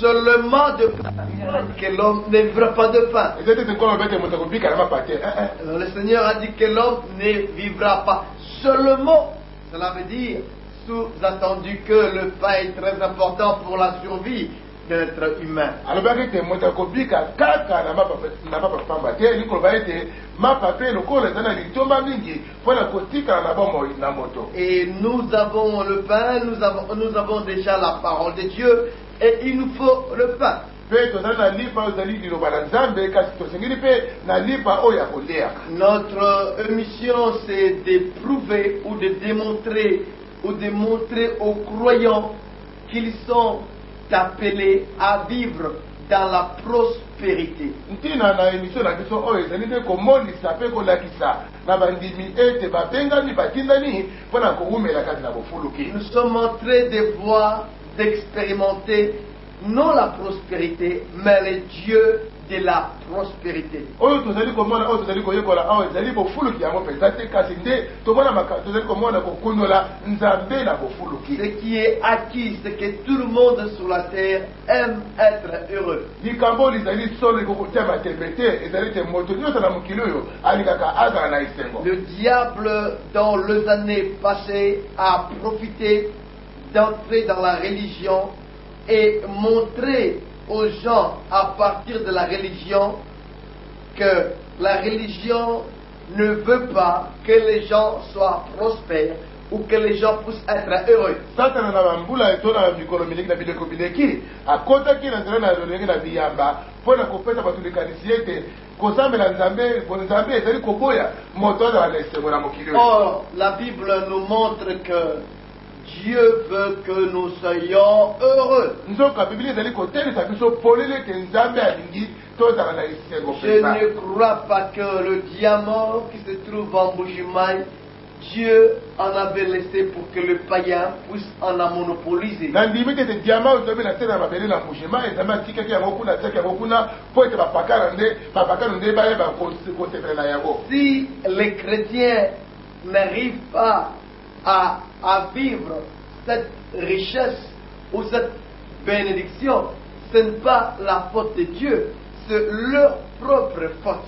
seulement de pain, que l'homme ne vivra pas de pain. Le Seigneur a dit que l'homme ne vivra pas seulement. Cela veut dire, sous-attendu que le pain est très important pour la survie de l'être humain. Et nous avons le pain, nous avons déjà la parole de Dieu, et il nous faut le pain. Notre mission, c'est de prouver ou de démontrer aux croyants qu'ils sont appelés à vivre dans la prospérité. Nous sommes en train de voir, d'expérimenter non la prospérité, mais le Dieu de la prospérité. Ce qui est acquis, c'est que tout le monde sur la terre aime être heureux. Le diable, dans les années passées, a profité d'entrer dans la religion et montrer aux gens à partir de la religion que la religion ne veut pas que les gens soient prospères ou que les gens puissent être heureux. Or, la Bible nous montre que Dieu veut que nous soyons heureux. Je ne crois pas que le diamant qui se trouve en Mbuji-Mayi, Dieu en avait laissé pour que le païen puisse en monopoliser. Si les chrétiens n'arrivent pas à vivre cette richesse ou cette bénédiction, ce n'est pas la faute de Dieu, c'est leur propre faute.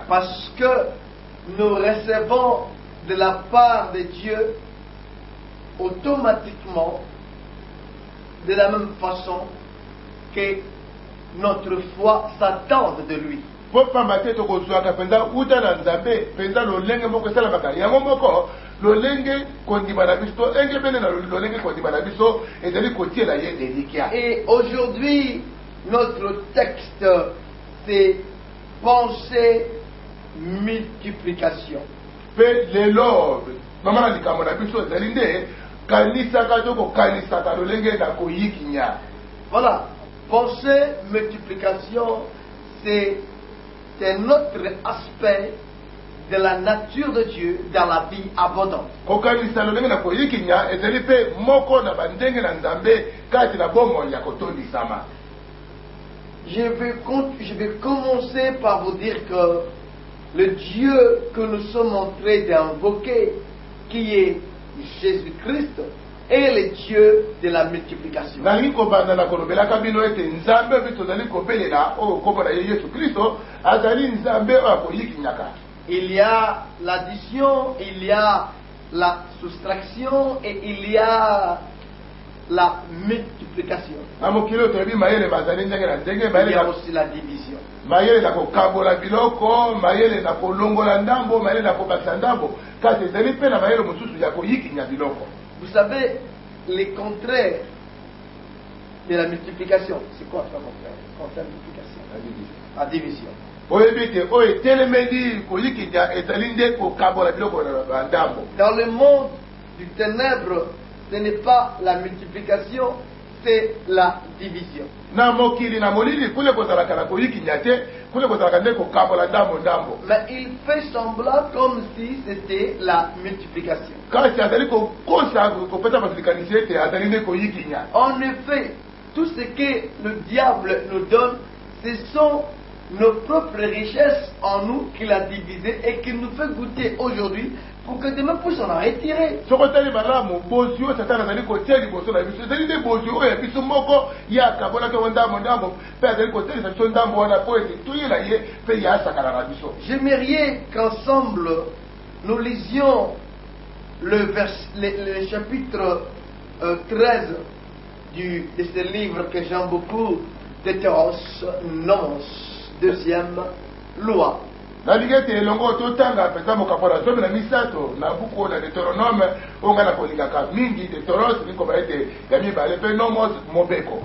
Parce que nous recevons de la part de Dieu automatiquement de la même façon que notre foi s'attend de lui. Et aujourd'hui, notre texte, c'est pensée multiplication. Voilà, pensée multiplication, c'est un autre aspect de la nature de Dieu dans la vie abondante. Je vais commencer par vous dire que le Dieu que nous sommes en train d'invoquer, qui est Jésus-Christ, est le Dieu de la multiplication. Il y a l'addition, il y a la soustraction et il y a la multiplication. Il y a aussi la division. Vous savez, les contraires de la multiplication, c'est quoi le contraire de la multiplication? La division. Dans le monde du ténèbre, ce n'est pas la multiplication, c'est la division. Mais il fait semblant comme si c'était la multiplication. En effet, tout ce que le diable nous donne, ce sont nos propres richesses en nous qu'il a divisées et qu'il nous fait goûter aujourd'hui pour que demain puisse en retirer. Ce que tu as dit, bozio, Satan a dit que tu as dit bozio, c'est-à-dire que bozio, et puis ce moko, il y a kabona que on a mon dame, père de côté, c'est son dame, on a poété, tout est là, il y a ça à la radio. J'aimerais qu'ensemble nous lisions le chapitre 13 de ce livre que j'aime beaucoup, Deutéros Nomos, deuxième loi. La ligette est longue, tout le temps, à présent, mon capora, je me misato, na beaucoup de Deutéronome, on a la poligaka, mingi, Deutéros, ni comme a été, Gami Balépé, Nomos, Mobeko.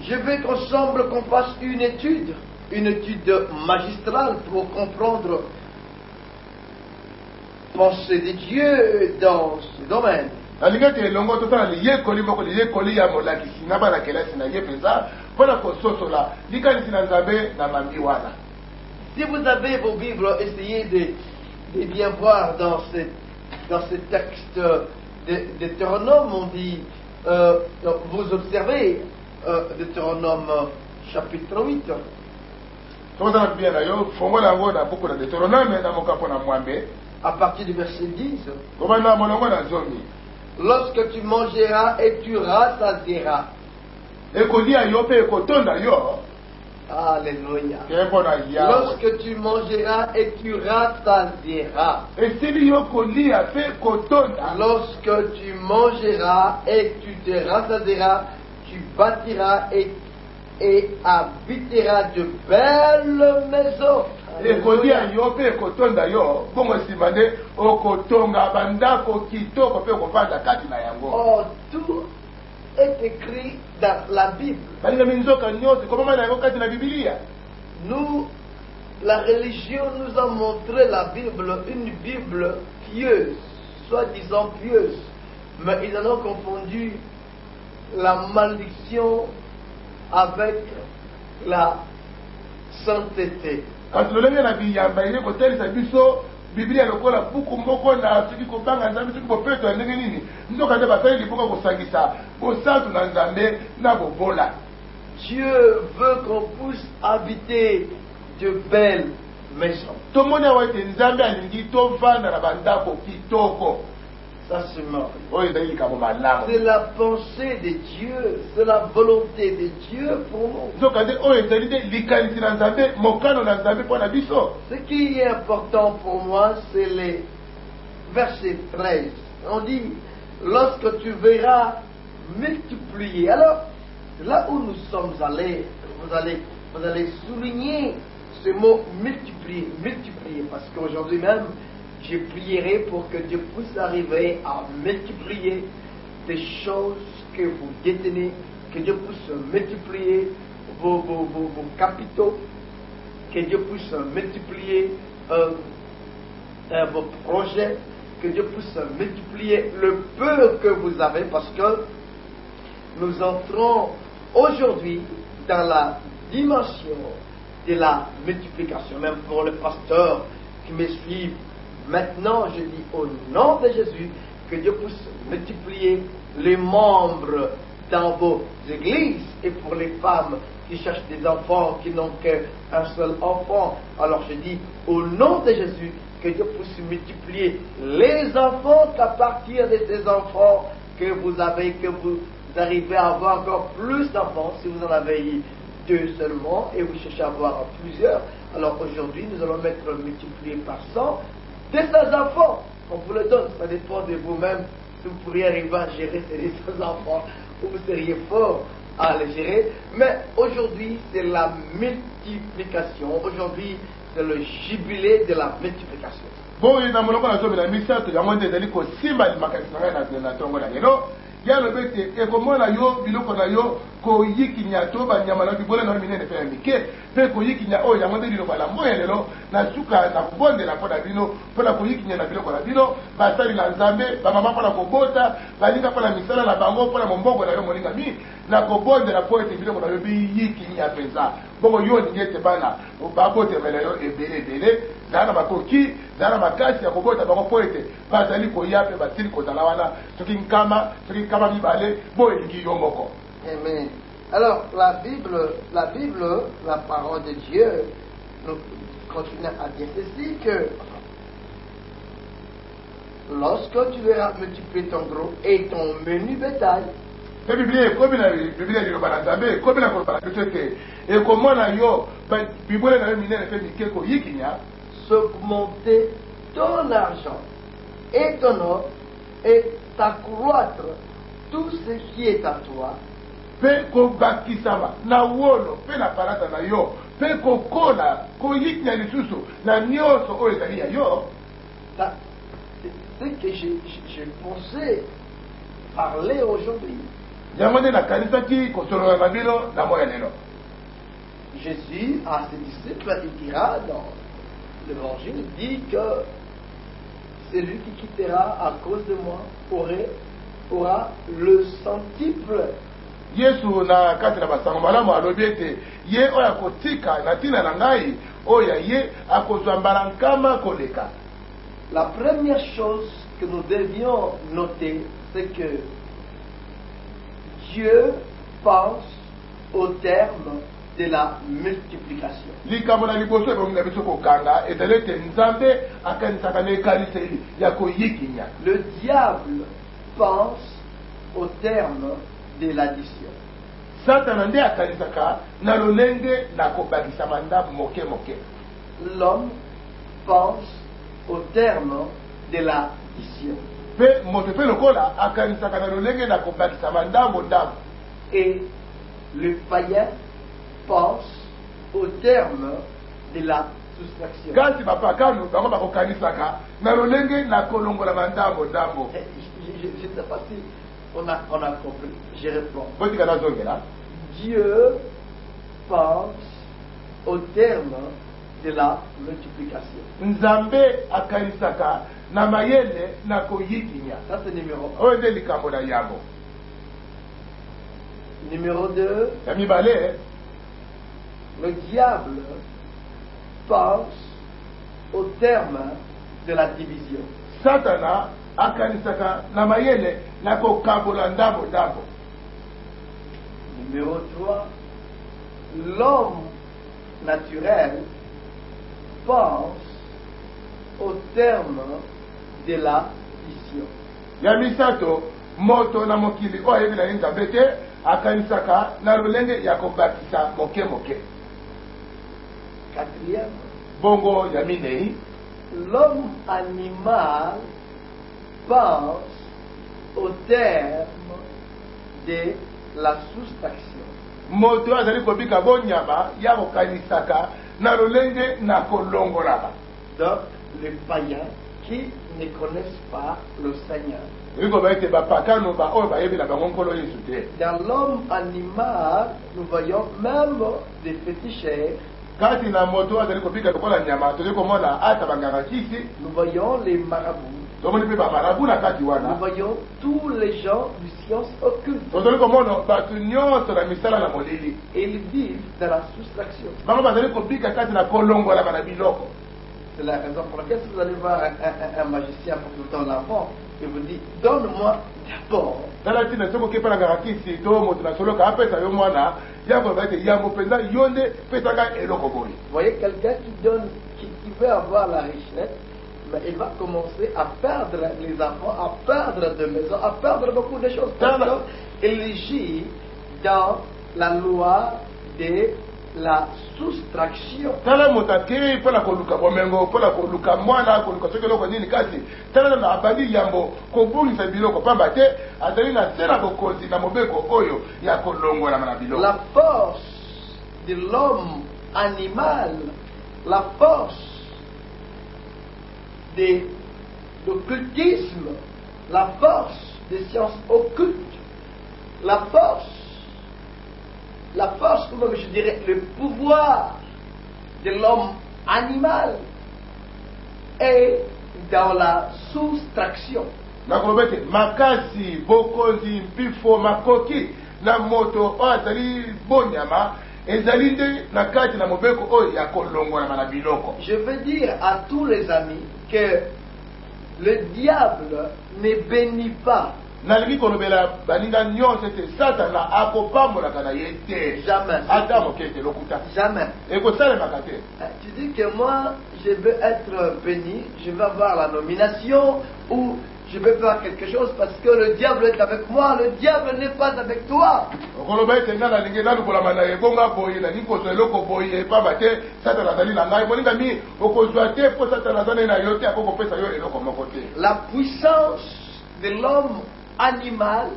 Je veux qu'ensemble qu'on fasse une étude magistrale pour comprendre pensée de Dieu dans ce domaine. La ligette est longue, tout le temps, lié coli, ya molaki, sinaba la kelasi, na yepesa, voilà qu'on s'osso là, l'ikali sinazabe, na mambiwana. Si vous avez vos Bibles, essayez de bien voir dans ce texte de Deutéronome, on dit, vous observez Deutéronome chapitre 8. À partir du verset 10. Lorsque tu mangeras et tu rassasieras. Alléluia. Lorsque tu mangeras et tu rassasieras. Lorsque tu mangeras et tu te rassasieras, tu bâtiras et habiteras de belles maisons. Oh, tout est écrit dans la Bible. Nous, la religion nous a montré la Bible, une Bible pieuse, soi-disant pieuse, mais ils en ont confondu la malédiction avec la sainteté. Biblia lokola buku moko na siki kobanga nzambe siki bopeto ndenge nini ndoka nde basali liboka kosangisa bosantu na nzambe na bobola. Dieu veut qu'on puisse habiter de belles maisons. Tomoni awa ete nzambe alingi tovanda na bandako kitoko. Ça c'est mort. C'est la pensée de Dieu, c'est la volonté de Dieu pour nous. Ce qui est important pour moi, c'est les versets 13. On dit, lorsque tu verras multiplier. Alors, là où nous sommes allés, vous allez souligner ce mot multiplier, parce qu'aujourd'hui même, je prierai pour que Dieu puisse arriver à multiplier des choses que vous détenez, que Dieu puisse multiplier vos capitaux, que Dieu puisse multiplier vos projets, que Dieu puisse multiplier le peu que vous avez, parce que nous entrons aujourd'hui dans la dimension de la multiplication, même pour le pasteur qui me suit. Maintenant, je dis au nom de Jésus que Dieu puisse multiplier les membres dans vos églises, et pour les femmes qui cherchent des enfants, qui n'ont qu'un seul enfant. Alors je dis au nom de Jésus que Dieu puisse multiplier les enfants, qu'à partir de ces enfants que vous arrivez à avoir encore plus d'enfants, si vous en avez eu 2 seulement et vous cherchez à avoir plusieurs. Alors aujourd'hui, nous allons mettre multiplié par 100 de ces enfants. On vous le donne, ça dépend de vous-même. Si vous pourriez arriver à gérer ces enfants, ou vous seriez fort à les gérer. Mais aujourd'hui, c'est la multiplication. Aujourd'hui, c'est le jubilé de la multiplication. Bon, il y a un message ya lobete ekomona yo biloko na yo koyikinya to banyama na bibole na minene pe mike pe koyikinya o yango de biloko la moya lelo na suka na kubondela mpona bino mpona koyikinya na biloko na bino basali na nzambe bamama mpona kobota balinga mpona misala na bango mpona mombongo na yo moninga mi na kobondela po ete biloko na yo biyikinya mpenza bongo yo ndenge ete bana babotemela yo ebele zana bakoki zana makasi ya kobota bango po ete bazali koya mpe basili kozala wana soki nkama mibale bo elingi yo moko. Amen. Alors la Bible, la parole de Dieu, nous continuons à dire ceci, que lorsque tu verras multiplier ton gros et ton menu bétail, s'augmenter ton argent et ton or et t'accroître tout ce qui est à toi, c'est ce que j'ai pensé parler aujourd'hui. Jésus, à ses disciples, il dira dans l'évangile, il dit que celui qui quittera à cause de moi aura le centuple. Yesu na kati na basango malamu alobi ete ye oyo akotika na ntina na ngai oyo ye akozwa mbala nkama koleka. La première chose que nous devions noter, c'est que Dieu pense au terme de la multiplication. Likambo na liboso ebongi na biso kokanga ezali ete nzambe akanisaka na ekaliseli ya koyikinya. Le diable pense au terme de l'addition. Satana nde akanisaka na lolenge na kobakisa manda moke moke. L'homme pense au terme de l'addition. Pe moto pe lokola akanisaka na lolenge na kobakisa mandambo ndambo. Et le païen pense au terme de la soustraction. Kasi bapakano bango bakokanisaka na lolenge na kolongola mandambo ndambo. Je ne sais pas si on a compris. Je réponds. Dieu pense au terme de la multiplication. Nzambe akanisaka na mayele na koyikinya. Ça c'est numéro 1. Oyo nde likambo na yango. Numéro 2. Ya mibale, le diable pense au terme de la division. Satana akanisaka na mayele na kokabola ndambo ndambo. Numéro 3, l'homme naturel pense au terme de la vision. Ya misato, moto na mokili oyo ebi na nzambe te akanisaka na lolenge ya kobakisa moke moke. Quatrième, bongo ya minei, l'homme animal pense au terme de la soustraction. Moto azali kobika bonyama ya kokanisaka na lolenge na kolongolaka. Donc les païens qui ne connaissent pas le Seigneur. Dans l'homme animal, nous voyons même des féticheurs. Nous voyons les marabouts. Nous voyons tous les gens du science occulte. Et ils vivent de la soustraction. C'est la raison pour laquelle si vous allez voir un magicien pour tout le temps l'enfant, il vous dit, donne-moi d'abord. Vous voyez quelqu'un qui veut avoir la richesse, mais il va commencer à perdre les enfants, à perdre de maisons, à perdre beaucoup de choses. Parce qu'il gît dans la loi de la soustraction. La force de l'homme animal, la force de l'occultisme, la force des sciences occultes, la force, comme je dirais, le pouvoir de l'homme animal est dans la soustraction. Bokozi, Mpifo, Makoki, na moto, azali bonyama, ezalinde na kati na mobeko oyo ya kolongola na biloko. Je veux dire à tous les amis que le diable ne bénit pas nalingi kolobela baninga nyonso ete satana akopambolaka na ye te jamais ata moke ete lokuta jamais. ekosalemaka te. Tu dis que moi je veux être béni, je veux avoir la nomination ou je peux faire quelque chose parce que le diable est avec moi. Le diable n'est pas avec toi. okoloba ete nga nalingi nalukolama na ebonga boye nalingi kozwa eloko boye epamba te satana azali na ngai moninga mi okozwa te mpo satana aza nai na yo te akokopesa yo eloko moko te. La puissance de l'homme animal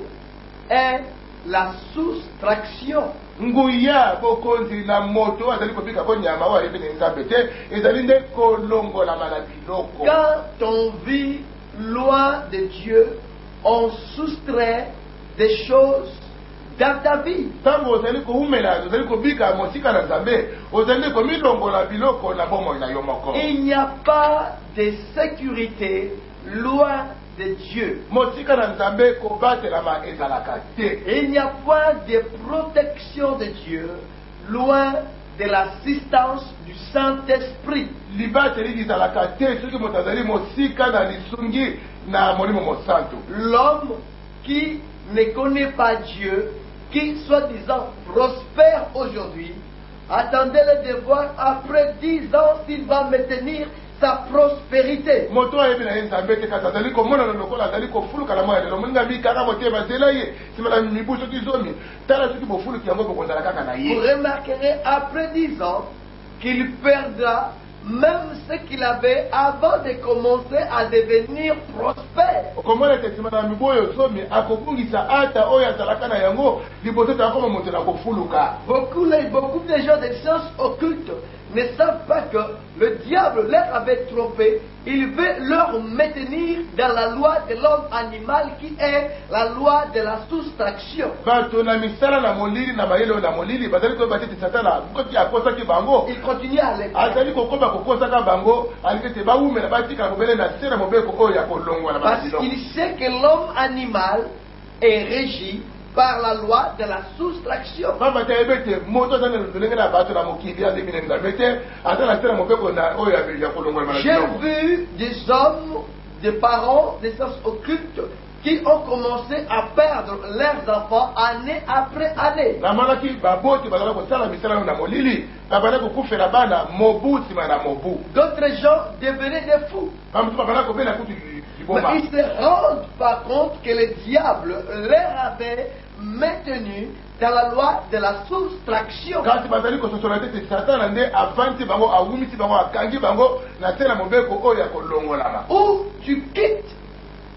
est la soustraction. nguya bokonzi na moto azali kobika bonyama oyo ayebi na nzambe te ezali nde kolongolama na biloko. Quand on vit loin de Dieu, on soustrait des choses dans ta vie. ntango ozali koumela ozali kobika mosika na nzambe ozali komilongola biloko na bomoi na yo moko. Il n'y a pas de sécurité loin de Dieu. mosika na nzambe kobatelama ezalaka te. Il n'y a point de protection de Dieu loin de l'assistance du Saint-Esprit. libateli lizalaka te soki moto azali mosika na lisungi na molimo mosantu. L'homme qui ne connaît pas Dieu, qui soi-disant prospère aujourd'hui, attendez-le de voir après 10 ans s'il va maintenir sa prospérité. moto ayebi na ye nzambe te kasi azali komonana lokola azali kofuluka na moya lelo moninga mikaka motema nzela ye nsima na mibu soki zomi tala soki bofuluki yango bokozala kaka na Vous ye. remarquerez après 10 ans qu'il perdra même ce qu'il avait avant de commencer à devenir prospère. okomona ete nsima na mibu oyo zomi akobungisa ata oyo azalaka na yango liboso ete akoma moto na kofuluka. Beaucoup de gens des sciences occultes ne savent pas que le diable leur avait trompé. Il veut leur maintenir dans la loi de l'homme animal qui est la loi de la soustraction. bato na misala na molili na mayele oyo na molili bazali koyeba te ete satana koti akosaki bango Il continue à les azali kokoba kokosaka bango alingi ete baumela batika mobele na se na mobeko oyo ya kolongwa na parce biloko. qu'il sait que l'homme animal est régi par la loi de la soustraction. pamba te ayebi ete moto aza na lolenge na bato na mokili azemi na nzambe te aza na se na mobeko na oyo ya kolongwana na J'ai biloko. vu des hommes, des parents, des sciences occultes qui ont commencé à perdre leurs enfants année après année. namonaki baboti bazala kosala misala oyo na molili babanda kokufela bana mobu nsima na mobu. D'autres gens devenaient des fous. bamosusu babanda kobela kutu liboma. Mais ils ne se rendent pas compte que le diable leur avait maintenu dans la loi de la soustraction. kasi bazali kososola te ete satana nde avandi bango awumisi bango akangi bango na se na mobeko oyo ya kolongolama. Où tu quittes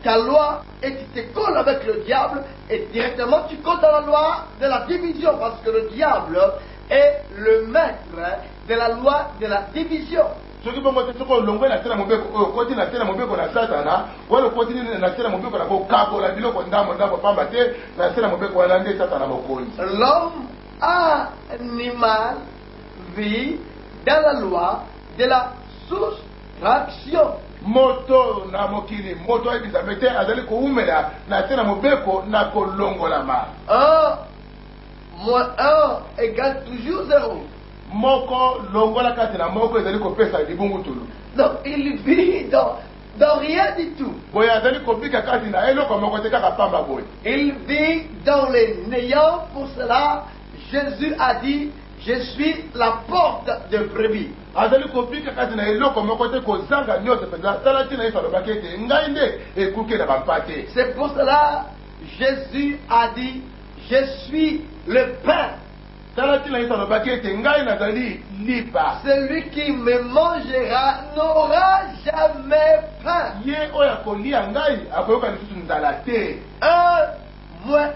ta loi et tu te colles avec le diable et directement tu colles dans la loi de la division parce que le diable est le maître de la loi de la division. soki bongo te soki olongwe na se na mobeko oyo okoti na se na mobeko na satana wala okoti na se na mobeko na kokabola biloko ndambo pamba te na se na mobeko wana nde satana mokonzi. L'homme animal vit dans la loi de la soustraction. moto na mokili moto ayebi nzambe te azali koumela na se na mobeko na kolongolama. 1 moins 1 égale toujours 0. moko longola kati na moko ezali kopesa libungutulu. Donc il vit dans rien du tout. boye azali kobika kati na eloko moko te kaka pamba boye. Il vit dans les néants. Pour cela, Jésus a dit, je suis la porte de brebis. azali kobika kati na eloko moko te kozanga nyonso mpenza tala ntina yesu alobaki ete ngai nde ekuke na bampa te. C'est pour cela Jésus a dit, je suis le pain. tala ntina yesu alobaki ete ngai nazali lipa. Celui qui me mangera n'aura jamais faim. ye oyo akolia ngai akoyoka lisusu nzala te. 1 moins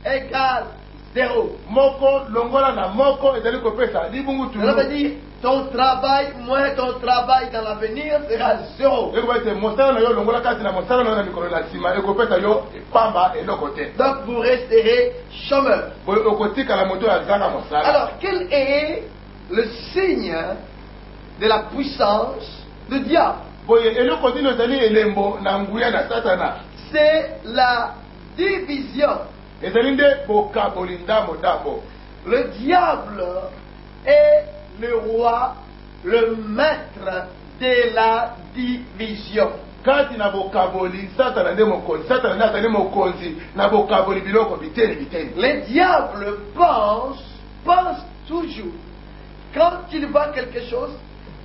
1 égale 0. moko longola na moko ezali kopesa Cela veut libungutulu. dire ton travail moins ton travail dans l'avenir sera 0. ekoba ete mosala na yo longola kati na mosala na yo na mikolo na nsima ekopesa yo epamba eloko te. Donc vous resterez chômeur. boye okotikala moto oyo azanga mosala. Alors quel est le signe de la puissance du diable? boye eloko nini ezali elembo na nguya na satana. C'est la division. ezali nde bokaboli ndambo. Le diable est le roi, le maître de la division. kati na bokaboli satana nde mokonzi satana nde azali mokonzi na bokaboli biloko biteni biteni. Les diables pensent toujours, quand ils voient quelque chose,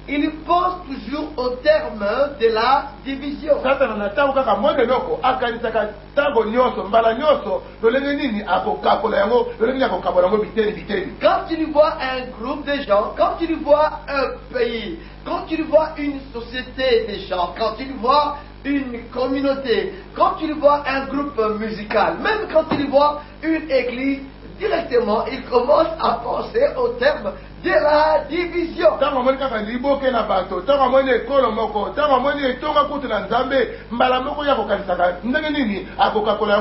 ils pensent toujours au terme de la division. Satana na tango kaka mwende loko akanisaka tango nyonso mbala nyonso lolenge nini akokakola yango lolenge nini akokakola yango biteni biteni. Quand tu vois un groupe de gens, quand tu vois un pays, quand tu vois une société de gens, quand tu vois une communauté, quand tu vois un groupe musical, même quand tu vois une église, directement, ils commencent à penser au terme de la division. Tango mwende kaka liboke na bato, tango mwende ekolo moko, tango mwende etonga kutu na nzambe, mbala moko ya kokanisaka ndenge nini akokakola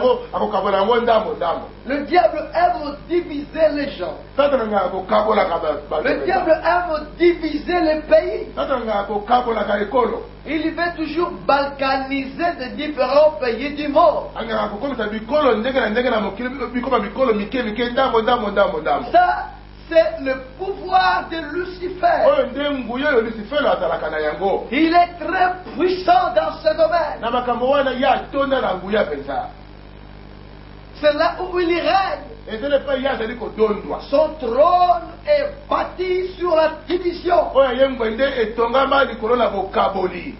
yango ndambo ndambo. Le diable aime diviser les gens. Satana nga akokakola ka bato. Le diable aime diviser les pays. Satana nga akokakola ka ekolo. Il veut toujours balkaniser de différents pays du monde. Anga akokomisa bikolo ndenge na ndenge na mokili bikoma bikolo mike mike ndambo ndambo ndambo ndambo. Ça c'est le pouvoir de Lucifer. Il est très puissant dans ce domaine. C'est là où il règne. Son trône est bâti sur la division.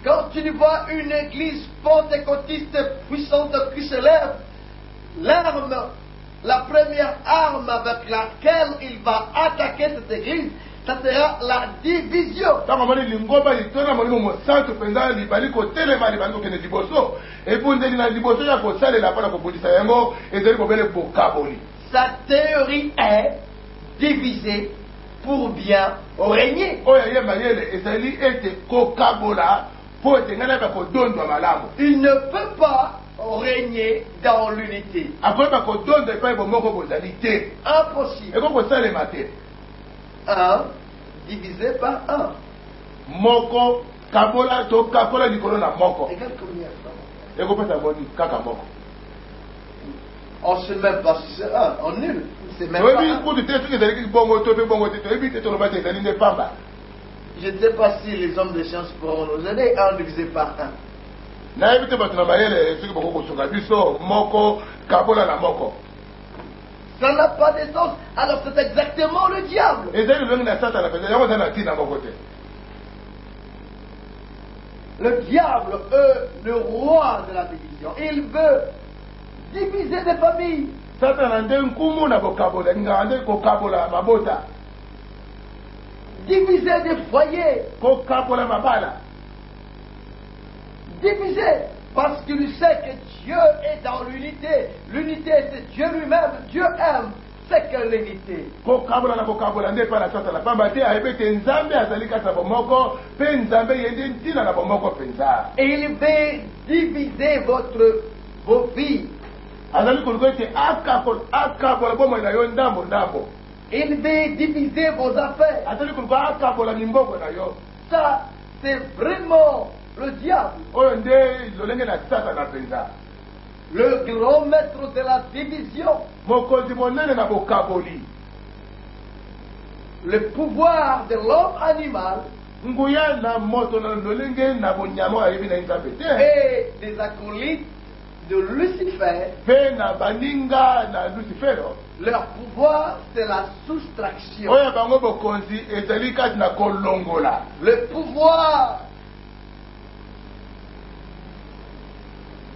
Quand tu vois une église pentecôtiste puissante qui se lève, la première arme avec laquelle il va attaquer cette église, ça sera la division. Sa théorie est diviser pour bien régner. Il ne peut pas régner dans l'unité. Impossible. Un divisé par un. Moko kabola to kakola likolo na moko. Égale combien? On ne sait même pas si c'est un. On nul. C'est même pas un. Je ne sais pas si les hommes de science pourront nous aider à en diviser par un. Ça n'a pas de sens. Alors c'est exactement le diable. Le diable est le roi de la division. Il veut diviser des familles. Diviser des foyers. Diviser. Parce qu'il sait que Dieu est dans l'unité. L'unité, c'est Dieu lui-même. Dieu aime. C'est que l'unité. Et il veut diviser vos vies. Il veut diviser vos affaires. Ça, c'est vraiment le diable. Le grand maître de la division. Le pouvoir de l'homme animal et des acolytes de Lucifer. Leur pouvoir, c'est la soustraction. Le pouvoir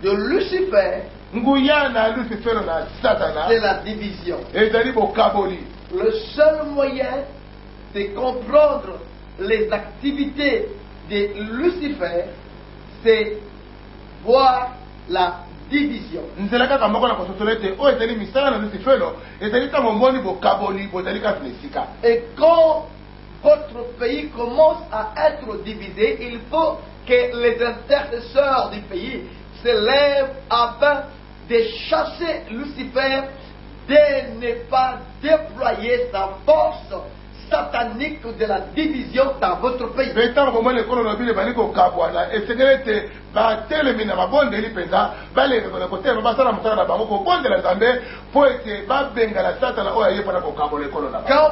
de Lucifer, c'est la division. Le seul moyen de comprendre les activités de Lucifer, c'est voir la division. Et quand votre pays commence à être divisé, il faut que les intercesseurs du pays se lèvent afin de chasser Lucifer, de ne pas déployer sa force satanique de la division dans votre pays. Quand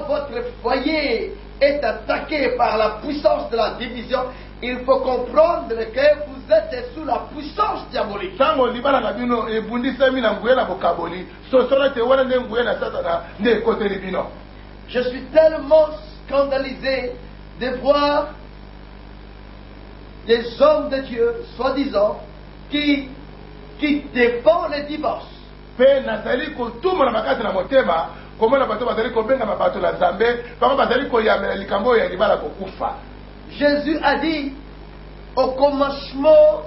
votre foyer est attaqué par la puissance de la division, il faut comprendre que vous êtes sous la puissance diabolique. Je suis tellement scandalisé de voir des hommes de Dieu, soi-disant, qui défendent le divorce. Jésus a dit, au commencement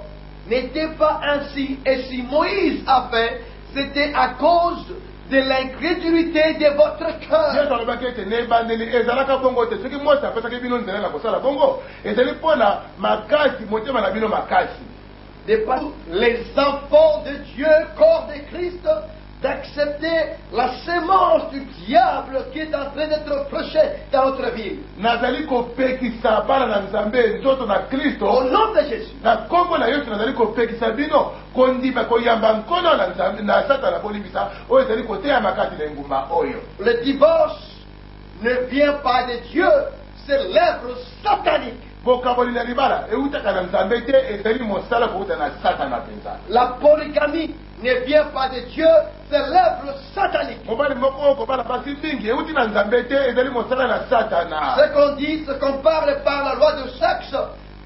n'était pas ainsi, et si Moïse a fait, c'était à cause de l'incrédulité de votre cœur. Les enfants de Dieu, corps de Christ, d'accepter la sémence du diable qui est en train d'être prêchée dans notre vie. Au nom de Jésus. Le divorce ne vient pas de Dieu, c'est l'œuvre satanique. La polygamie ne vient pas de Dieu, c'est l'œuvre satanique. Ce qu'on dit, ce qu'on parle par la loi de sexe,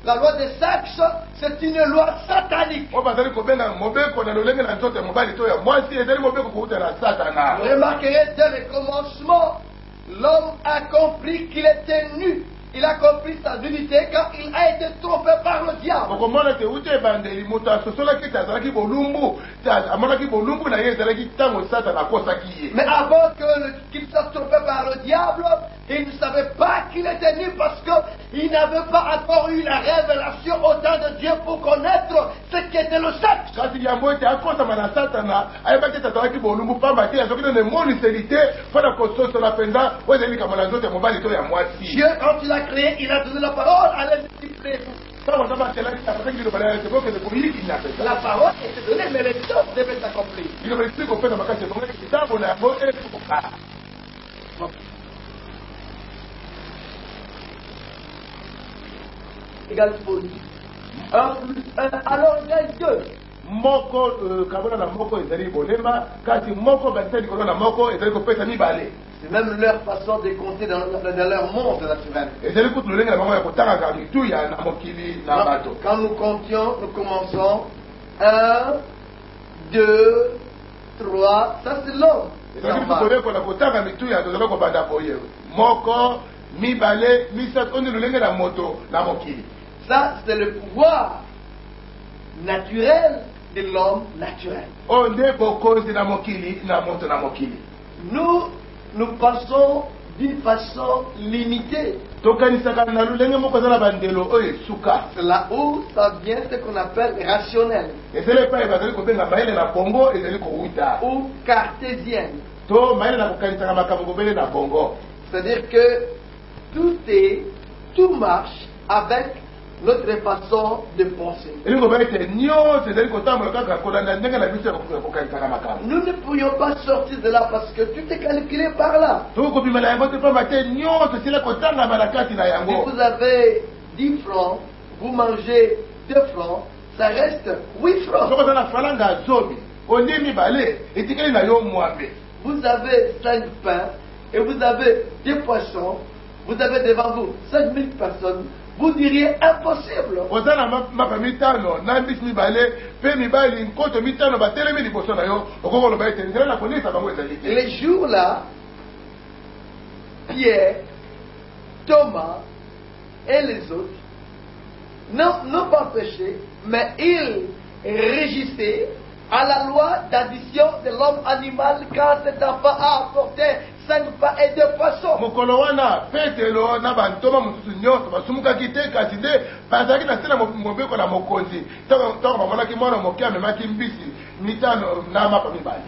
la loi de sexe, c'est une loi satanique. Vous remarquerez dès le commencement, l'homme a compris qu'il était nu. Il a compris sa nudité quand il a été trompé par le diable. Mais avant qu'il soit trompé par le diable, il ne savait pas qu'il était nu parce qu'il n'avait pas encore eu la révélation au temps de Dieu pour connaître ce qu'était le sexe. Dieu, quand il a créé, il a donné la parole à multipliez-vous. La parole était donnée, mais les choses devaient s'accomplir. Égale folie. 1 plus 1, alors égale 2. C'est même leur façon de compter dans leur monde naturel. Quand nous comptions, nous commençons 1, 2, 3, ça c'est l'homme. Ça c'est le pouvoir naturel de l'homme naturel. Nous passons d'une façon limitée. C'est là où ça vient ce qu'on appelle rationnel ou cartésienne. C'est-à-dire que tout marche avec notre façon de penser. Nous ne pourrions pas sortir de là parce que tout est calculé par là. Si vous avez 10 francs, vous mangez 2 francs, ça reste 8 francs. Vous avez 5 pains et vous avez 2 poissons, vous avez devant vous 5000 personnes. Vous diriez impossible. Les jours-là, Pierre, Thomas et les autres n'ont pas péché, mais ils régissaient à la loi d'addition de l'homme animal quand cet enfant a apporté 5 pains et 2 poissons.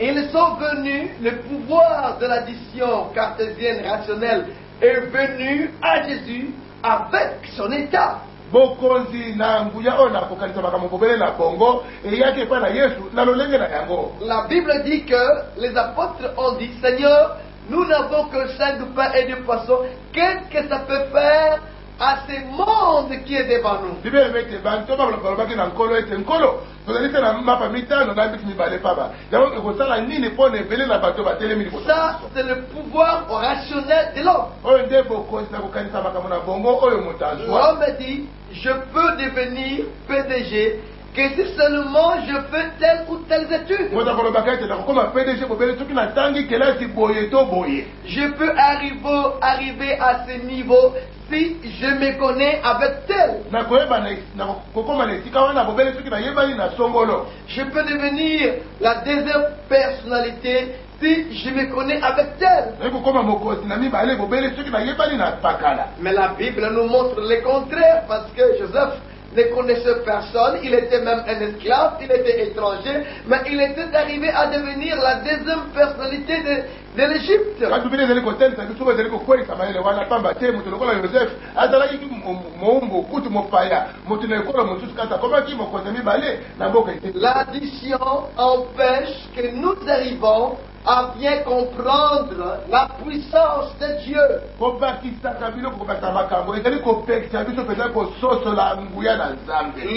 Ils sont venus, le pouvoir de l'addition cartésienne rationnelle est venu à Jésus avec son état. La Bible dit que les apôtres ont dit, Seigneur, nous n'avons que 5 pains et 2 poissons. Qu'est-ce que ça peut faire à ce monde qui est devant nous. Ça, c'est le pouvoir rationnel de l'homme. L'homme dit, je peux devenir PDG que si seulement je fais telle ou telle étude. Je peux arriver à ce niveau si je me connais avec tel. Je peux devenir la deuxième personnalité si je me connais avec tel. Mais la Bible nous montre le contraire, parce que Joseph ne connaissait personne, il était même un esclave, il était étranger, mais il était arrivé à devenir la deuxième personnalité de l'Égypte. L'addition empêche que nous arrivons à bien comprendre la puissance de Dieu.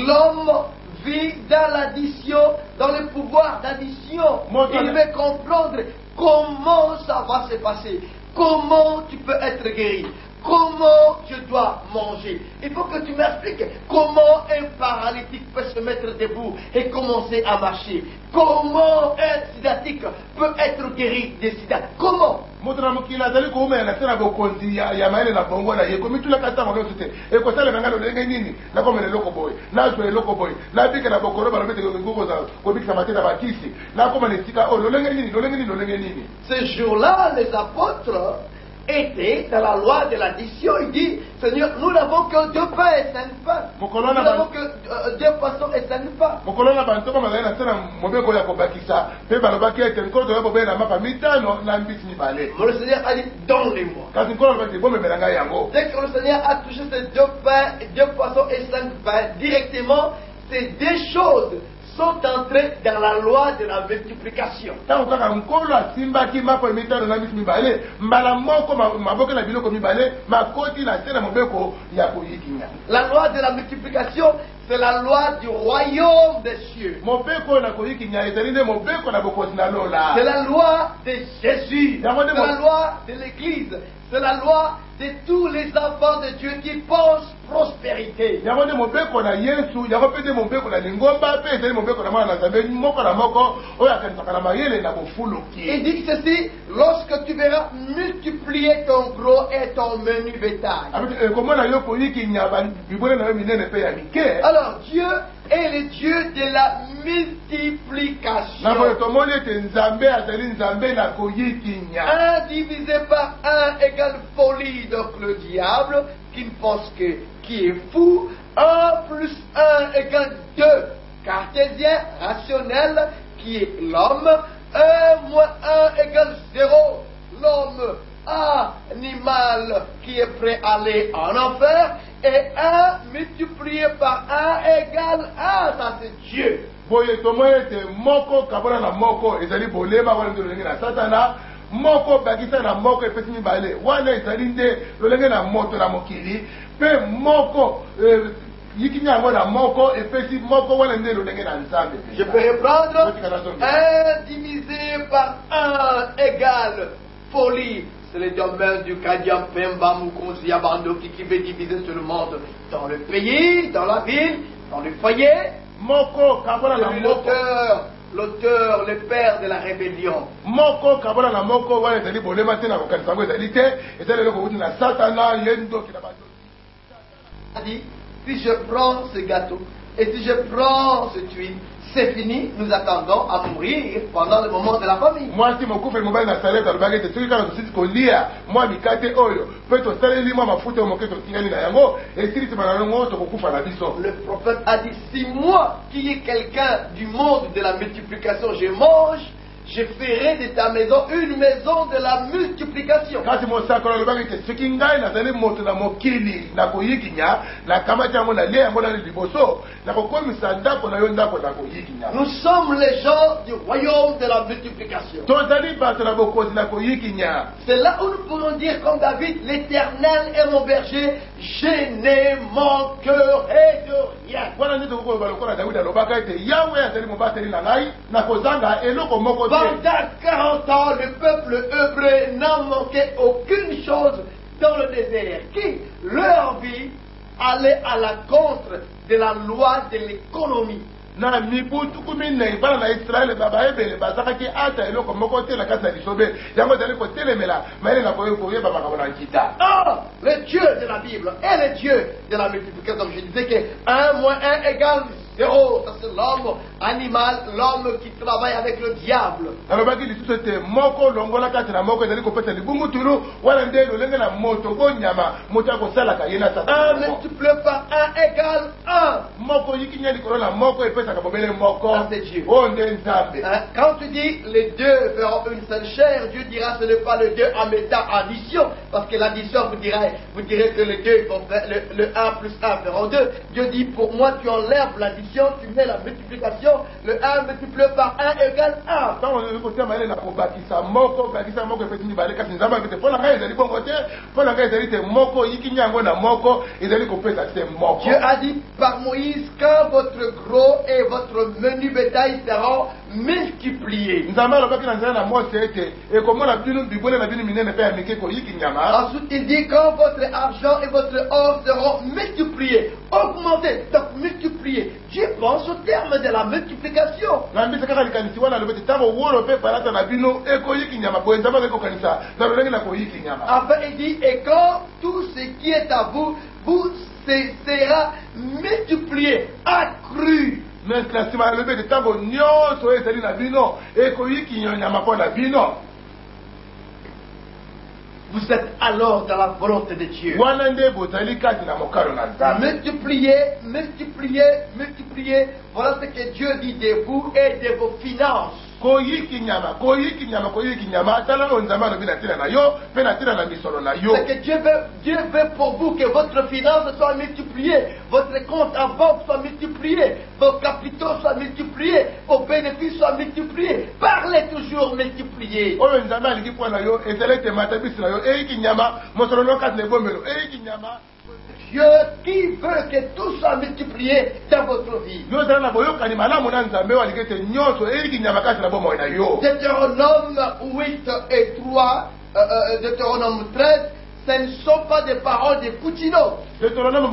L'homme vit dans l'addition, dans le pouvoir d'addition. Il veut comprendre comment ça va se passer, comment tu peux être guéri, comment je dois manger. Il faut que tu m'expliques comment un paralytique peut se mettre debout et commencer à marcher. Comment un sidatique peut être guéri des sida. Comment? Ce jour-là, les apôtres étaient dans la loi de l'addition. Il dit, Seigneur, nous n'avons que 2 pains et 5 pains. Nous n'avons que 2 poissons et 5 pains. Mais le Seigneur a dit, donne-les-moi. Dès que le Seigneur a touché ces 2 pains, 2 poissons et 5 pains, directement, ces 2 choses sont entrés dans la loi de la multiplication. La loi de la multiplication, c'est la loi du royaume des cieux. C'est la loi de Jésus. C'est la loi de l'Église. C'est la loi de tous les enfants de Dieu qui pensent prospérité. Il dit ceci, lorsque tu verras multiplier ton gros et ton menu bétail. Alors Dieu est le Dieu de la multiplication. 1 divisé par 1 égale folie. Donc le diable qui ne pense que qui est fou, 1 plus 1 égale 2. Cartésien rationnel qui est l'homme, 1 moins 1 égale 0. L'homme animal qui est prêt à aller en enfer, et 1 multiplié par 1 égale 1, ça c'est Dieu. Moko bakisa na moko epesi mibale wana ezali nde lolenge na moto na mokili pe moko yikinya yango na moko epesi moko wana nde lolenge na nzambe. Je peux reprendre 1 divisé par 1 égale folie. C'est le domaine du Kadiam Pemba Mukonzi Abando qui veut diviser tout le monde dans le pays, dans la ville, dans le foyer. Moko kabona na moko l'auteur, le père de la rébellion. Moko kabona na moko wana ezali bolema te na kokanisa ngo ezali te ezali loko kuti na satana yendo ki na bato. A dit, si je prends ce gâteau et si je prends ce tuile, c'est fini, nous attendons à mourir pendant le moment de la famille. Moi si mon couple mobile na salette al bagete soki kana tosisi kolia moi mikate oyo pe to saleli moi mafuta o moketo tingani na yango et si tu mana ngo to kokufa na biso. Le prophète a dit, si moi qui est quelqu'un du monde de la multiplication je mange, je ferai de ta maison une maison de la multiplication. Nous sommes les gens du royaume de la multiplication. C'est là où nous pourrons dire comme David, l'Éternel est mon berger, je ne manquerai de rien. Pendant 40 ans, le peuple hébreu n'a manqué aucune chose dans le désert, qui, leur vie, allait à la contre de la loi de l'économie. Na mibutu kumine bana na Israël baba ebele bazakaki ata eloko moko te la kasa lisobe yango dali ko telemela maile na koyo koyo baba kabona kita. Ah, le Dieu de la Bible est le Dieu de la multiplication, comme je disais que 1 moins 1 égale 0, ça c'est l'homme animal, l'homme qui travaille avec le diable. Alobaki lisusu te moko longola kati na moko dali ko pesa libungu tulu wala nde lolenge na moto bo nyama moto ko sala ka yena sa. 1 multiplié par 1 égale 1. Moko yikinya likolo na moko epesa ka bobele moko. Ça c'est Dieu. Oh nzambe. Quand tu dis les deux feront une seule chair, Dieu dira ce n'est pas le 2 en mettant addition, parce que l'addition vous direz que les deux vont faire le 1 plus 1 feront 2. Dieu dit pour moi tu enlèves l'addition, tu mets la multiplication, le 1 multiplié par 1 égale 1. Quand on est côté malé na kobakisa moko epesi ni baleka nzamba ke pour la gaise ali bon côté pour la gaise ali te moko yikinya ngo na moko ezali ko pesa te moko. Dieu a dit par Moïse quand votre gros et votre menu bétail seront multipliés. Nzamba lobaki na nzela na Mose ete e komona binu bibole na binu minene pe amike ko yikinyama. Ensuite il dit quand votre argent et votre or seront multipliés, augmentés, donc multipliés. Dieu pense au terme de la multiplication. Enfin il dit et quand tout ce qui est à vous sera multiplié, accru. Vous êtes alors dans la volonté de Dieu. Multipliez, multipliez, multipliez. Voilà ce que Dieu dit de vous et de vos finances. C'est que Dieu veut pour vous que votre finance soit multipliée, votre compte en banque soit multiplié, vos capitaux soient multipliés, vos bénéfices soient multipliés. Parlez toujours multiplié. Dieu qui veut que tout soit multiplié dans votre vie. Deutéronome 8 et 3, Deutéronome 13, ce ne sont pas des paroles de Poutino. Deutéronome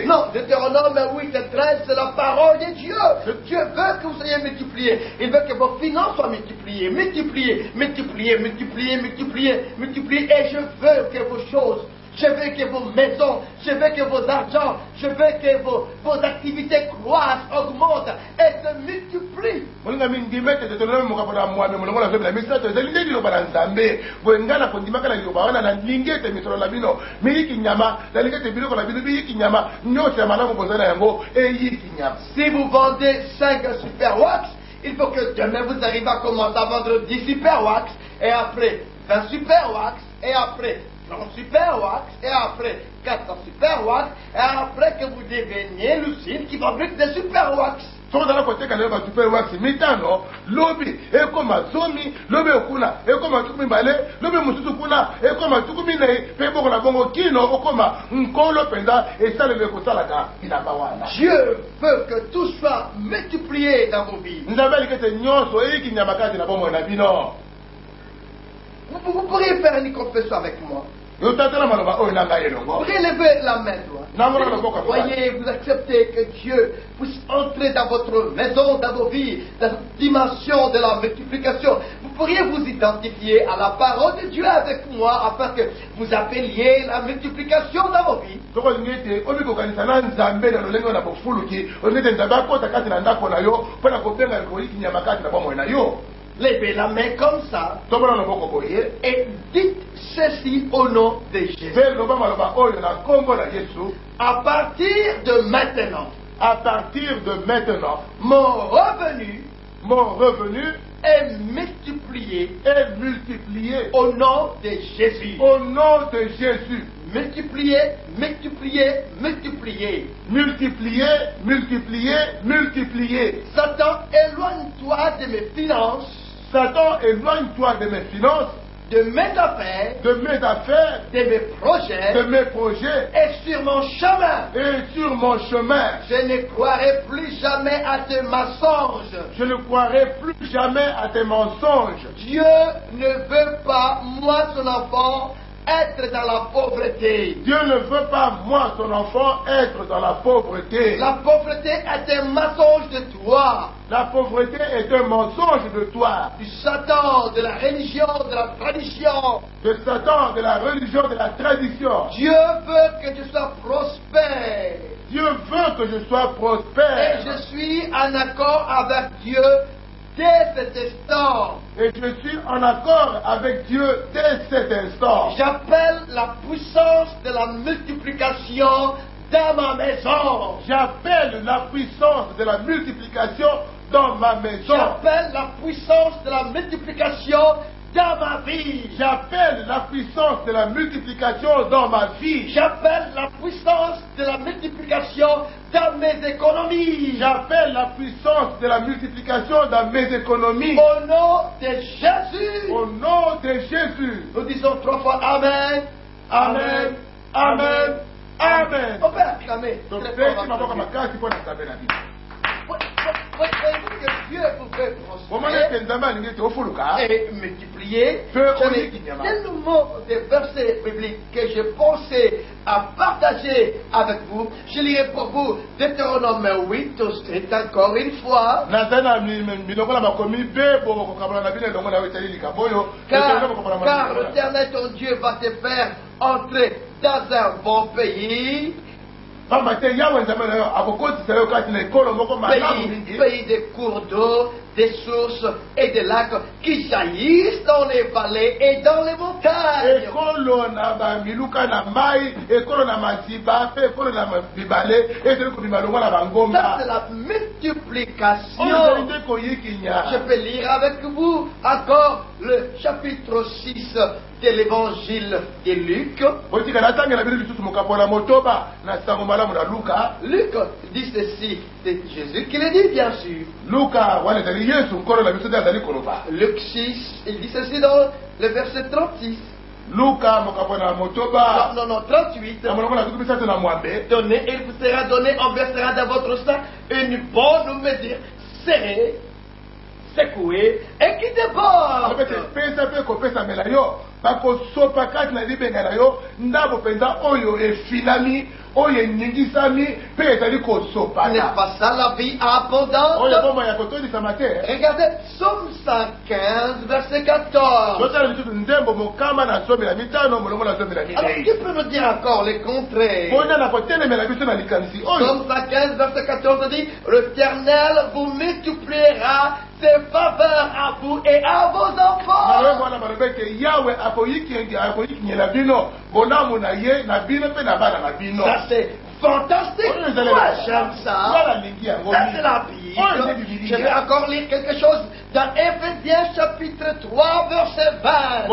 Non, Deutéronome 8 et 13, c'est la parole de Dieu. Dieu veut que vous soyez multipliés. Il veut que vos finances soient multipliées, multipliées, multipliées, multipliées, multipliées, multipliées. Et je veux que vos choses, je veux que vos maisons, je veux que vos argents, je veux que vos activités croissent, augmentent et se multiplient. Si vous vendez 5 super wax, il faut que demain vous arrivez à commencer à vendre 10 super wax, et après 20 super wax, et après 30 super wax, et après 400 super wax, et après que vous deveniez l'usine qui fabrique des super wax. Tozala koteka leba super wax mitano lobi ekoma zomi lobi okuna ekoma tukumi bale lobi mususu kuna ekoma tukumi nei pe boko na bongo kino okoma nkolo penza esalele kosalaka ilamba wana. Dieu veut que tout soit multiplié dans vos vies. Nzambe likete nyonso ekinyama kati na bomo na bino. Vous pourriez faire une confession avec moi. Vous pourriez lever la main, toi. Voyez, vous acceptez que Dieu puisse entrer dans votre maison, dans vos vies, dans la dimension de la multiplication. Vous pourriez vous identifier à la parole de Dieu avec moi afin que vous appeliez la multiplication dans vos vies. Levez la main comme ça et dites ceci au nom de Jésus. À partir de maintenant, à partir de maintenant, mon revenu est multiplié au nom de Jésus. Au nom de Jésus. Multiplié. Satan, éloigne-toi de mes finances. De mes affaires, de mes projets, et sur mon chemin, je ne croirai plus jamais à tes mensonges. Dieu ne veut pas, moi son enfant, être dans la pauvreté. La pauvreté est un mensonge de toi. Du Satan, de la religion, de la tradition. Dieu veut que tu sois prospère. Et je suis en accord avec Dieu dès cet instant. J'appelle la puissance de la multiplication dans ma maison. J'appelle la puissance de la multiplication dans ma maison. J'appelle la puissance de la multiplication dans ma vie. J'appelle la puissance de la multiplication dans ma vie. J'appelle la puissance de la multiplication dans mes économies. J'appelle la puissance de la multiplication dans mes économies. Au nom de Jésus. Au nom de Jésus. Nous disons 3 fois Amen. Amen. Amen. Amen. On peut acclamer. Voyez-vous que Dieu pouvait prospérer et multiplier. Tellement des versets bibliques que je pensais à partager avec vous. Je lirai pour vous Deutéronome 8, c'est encore une fois. Car l'Éternel ton Dieu va te faire entrer dans un bon pays. Pays de cours d'eau, des sources et des lacs qui jaillissent dans les vallées et dans les montagnes. Ça, c'est la multiplication. Je peux lire avec vous encore le chapitre 6 de l'évangile de Luc. Luc dit ceci, c'est Jésus qui le dit, bien sûr. Luc 6, il dit ceci dans le verset 36. Non, 38. Donnez, il vous sera donné, on versera dans votre sein une bonne mesure serrée, secouée et qui déborde. N'est-ce pas ça la vie abondante? Regardez, Psaume 115, verset 14. Alors, qui peut nous dire encore le contraire? Psaume 115, verset 14 dit, l'Éternel vous multipliera ses faveurs à vous et à vos enfants. Ça c'est fantastique. Moi j'aime ça. Ça c'est la Bible. Je vais encore lire quelque chose dans Éphésiens chapitre 3 verset 20.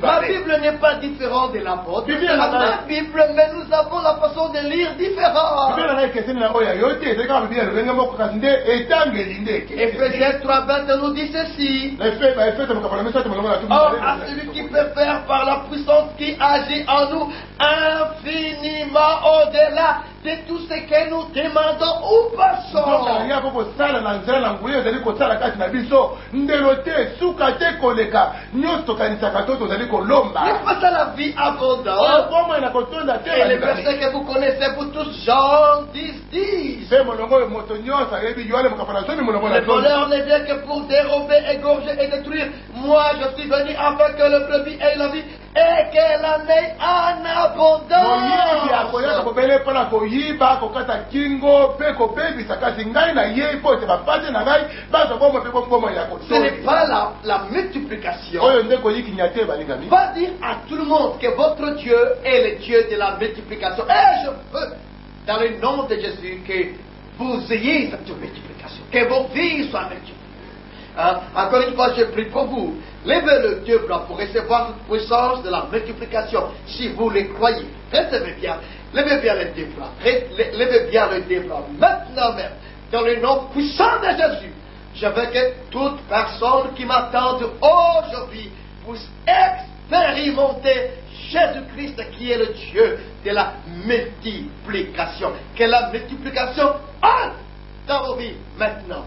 Ma Bible n'est pas différente de la vôtre. C'est la même Bible, mais nous avons la façon de lire différente. Éphésiens 3 20 nous dit ceci. Or à celui qui peut faire par la puissance qui agit en nous infiniment au-delà de tout ce que nous demandons ou passons. N'est pas ça la vie abondante? Et les versets que vous connaissez pour tous, Jean 10. Le voleur ne vient que pour dérober, égorger et détruire. Moi je suis venu afin que le brebis ait la vie et qu'elle en ait en abondance. Ce n'est pas la multiplication. Pas dire à tout le monde que votre Dieu est le Dieu de la multiplication. Et je veux, dans le nom de Jésus, que vous ayez cette multiplication, que vos vies soient multipliées. Encore une fois, je prie pour vous. Levez le deux bras pour recevoir la puissance de la multiplication. Si vous le croyez, recevez bien. Levez bien les deux bras. Levez bien les deux bras. Maintenant même, dans le nom puissant de Jésus, je veux que toute personne qui m'attend aujourd'hui puisse expérimenter Jésus-Christ qui est le Dieu de la multiplication. Que la multiplication entre dans vos vies maintenant.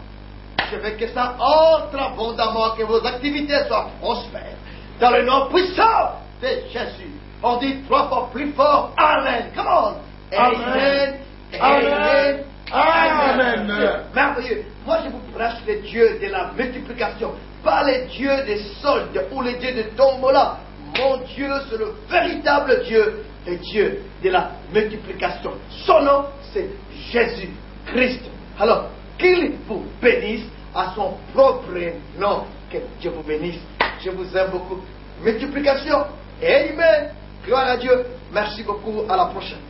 Je veux que ça entre abondamment, que vos activités soient prospères. Dans le nom puissant de Jésus. On dit 3 fois plus fort. Amen. Come on. Amen. Amen. Amen. Amen. Merveilleux. Moi, je vous prêche le Dieu de la multiplication. Pas le Dieu des soldes ou le Dieu de tombola. Mon Dieu, c'est le véritable Dieu, le Dieu de la multiplication. Son nom, c'est Jésus-Christ. Alors, qu'il vous bénisse à son propre nom. Que Dieu vous bénisse. Je vous aime beaucoup. Multiplication. Amen. Gloire à Dieu. Merci beaucoup. À la prochaine.